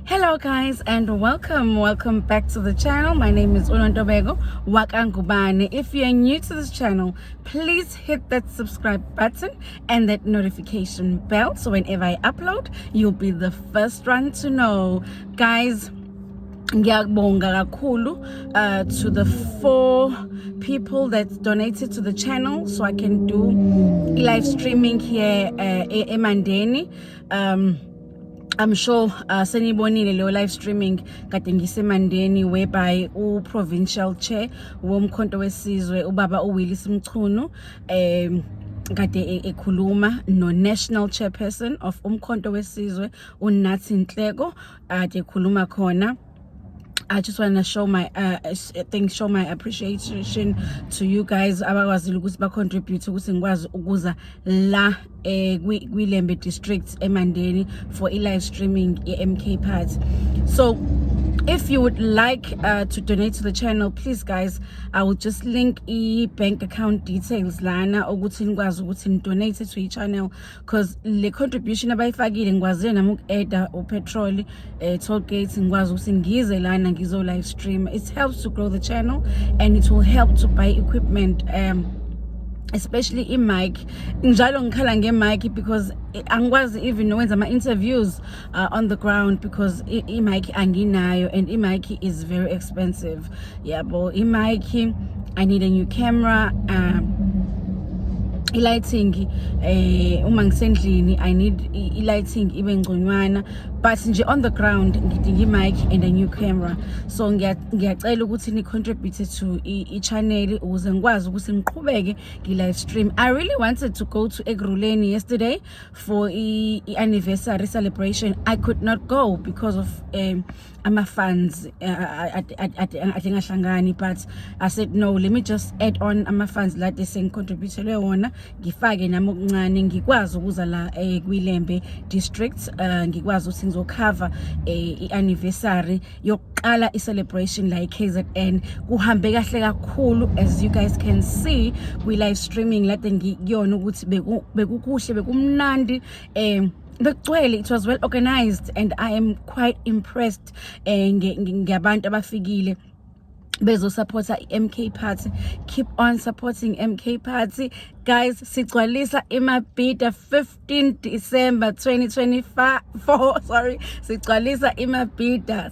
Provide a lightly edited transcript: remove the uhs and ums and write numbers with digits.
Hello guys and welcome back to the channel. My name is Unontobeko Wakangubane. If you're new to this channel, please hit that subscribe button and that notification bell so whenever I upload you'll be the first one to know. Guys, ngiyabonga kakhulu to the 4 people that donated to the channel so I can do live streaming here eMandeni. I'm sure senibonile leyo live streaming kade ngiseMandeni whereby u-provincial chair womkhonto wesizwe ubaba uWillis Mchunu kade ekhuluma no-national chairperson of umkhonto wesizwe uNathi Nhleko ade ekhuluma khona. I just want to show my appreciation to you guys abakwazile ukuthi ba contribute ukuthi ngikwazi ukuza la kwiLembe district eMandeni for live streaming MK party. So if you would like to donate to the channel, please guys, I will just link bank account details lana ukuthi nikwazi ukuthi donate to the channel, because le contribution abayifakile ngikwazi nami uku-add upetrol toll gates ngikwazi ukuthi ngize lana ngizo live stream. It helps to grow the channel and it will help to buy equipment, especially i-mic. Njalo ngikhala nge-mic because angikwazi even wenza ama-interviews on the ground because i-mic anginayo and i-mic is very expensive. Yabo, i-mic, I need a new camera, lighting uma ngisendlini I need lighting ibe ngconywana, but nje on the ground ngidinga i-mic and a new camera. So ngiyacela ukuthi ni contribute to i-channel ukuze ngikwazi ukuthi ngiqhubeke ngi-live stream. I really wanted to go to Ekurhuleni yesterday for i-anniversary celebration. I could not go because of ama-funds ahlangani, but I said no, let me just add on ama-funds lade sengicontributele wona ngifake nami okuncane ngikwazi ukuza la kwiLembe district ngikwazi ukuthi ngizocover i-anniversary yokuqala i-celebration la KZN. Kuhambe kahle kakhulu as you guys can see kwi-live streaming lade ngiyona ukuthi bekukuhle bekumnandi bekugcwele. It was well organized and I am quite impressed ngabantu abafikile bezo supporta MK party. Keep on supporting MK party guys. Sigcwalisa iMabhida 15 December 2024 sorry, sigcwalisa iMabhida.